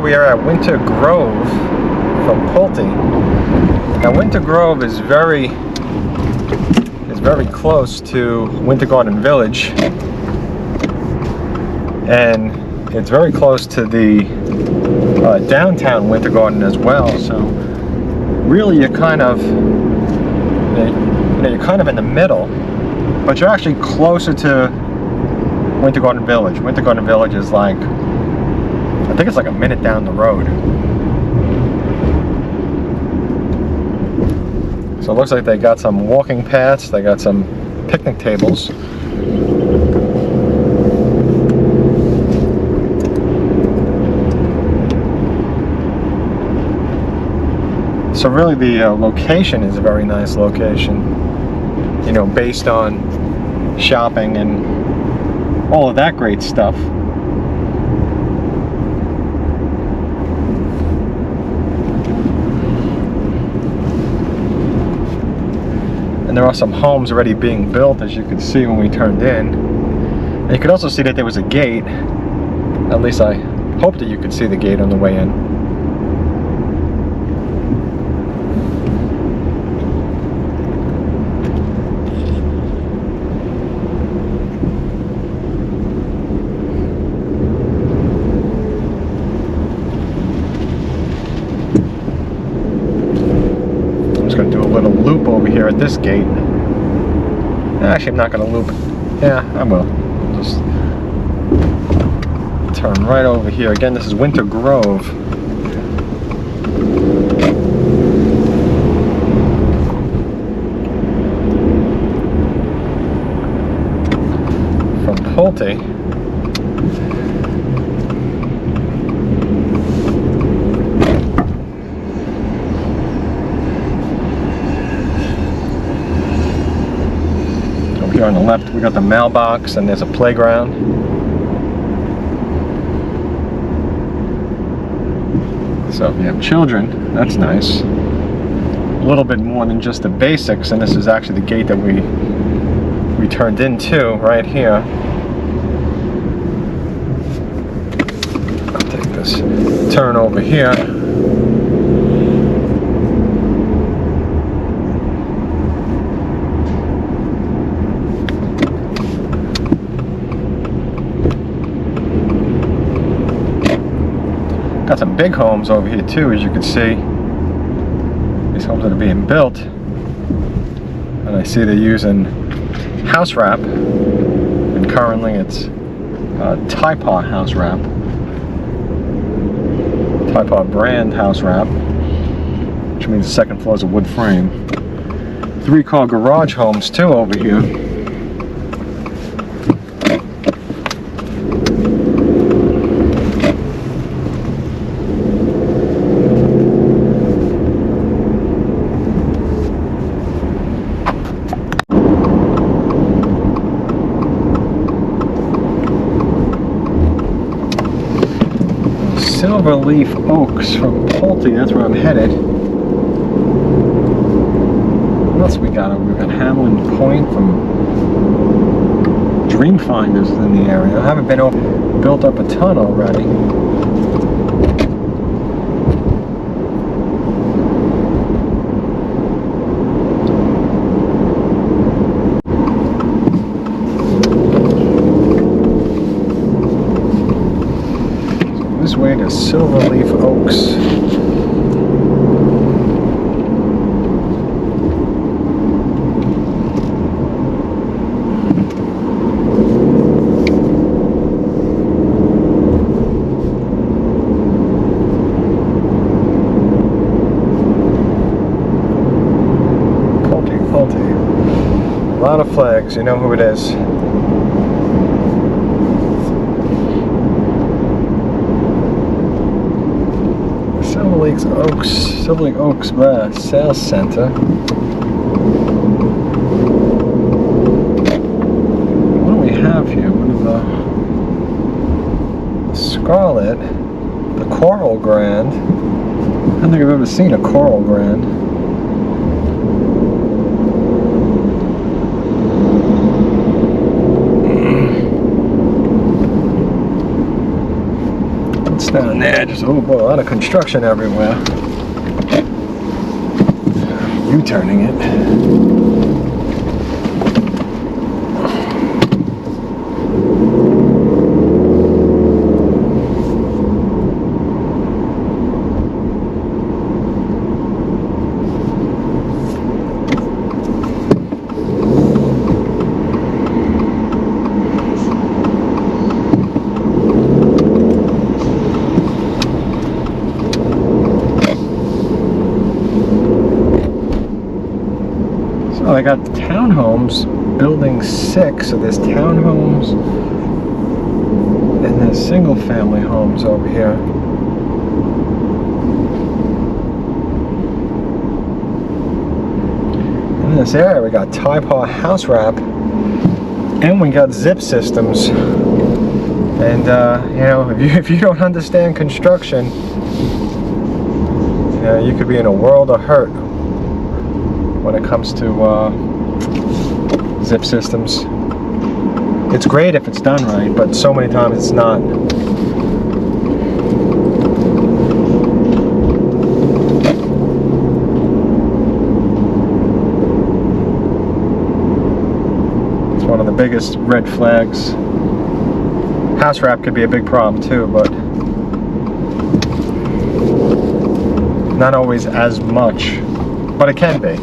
here we are at Winter Grove from Pulte. Now Winter Grove is very close to Winter Garden Village, and it's very close to the downtown Winter Garden as well. So really you're kind of you're kind of in the middle, but you're actually closer to Winter Garden Village. Winter Garden Village is like, I think it's like a minute down the road. So it looks like they got some walking paths, they got some picnic tables. So really the location is a very nice location, you know, based on shopping and all of that great stuff. And there are some homes already being built, as you could see when we turned in. And you could also see that there was a gate. At least I hope that you could see the gate on the way in. Do a little loop over here at this gate. Actually, I'm not going to loop. Yeah, I will. Just turn right over here. Again, this is Winter Grove. From Pulte. Here on the left we got the mailbox, and there's a playground. So if you have children, that's nice. A little bit more than just the basics, and this is actually the gate that we turned into right here. I'll take this turn over here. Got some big homes over here too, as you can see. These homes that are being built. And I see they're using house wrap. And currently it's Typaw house wrap. Typaw brand house wrap. Which means the second floor is a wood frame. 3-car garage homes too over here. Silverleaf Oaks from Pulte, that's where I'm headed. What else we got? We've got Hamlin Point from Dreamfinders in the area. I haven't been built up a ton already. This way to Silverleaf Oaks. Pulte. A lot of flags, you know who it is. Silverleaf Oaks Sales Center. What do we have here? What is the Scarlet, the Coral Grand. I don't think I've ever seen a Coral Grand. Down there, just oh boy, a lot of construction everywhere. U-turning it. So I got townhomes, building 6, so there's townhomes and there's single family homes over here. In this area we got Typar house wrap and we got zip systems. And you know, if you don't understand construction, you know, you could be in a world of hurt when it comes to zip systems. It's great if it's done right, but so many times it's not. It's one of the biggest red flags. House wrap could be a big problem too, but not always as much, but it can be.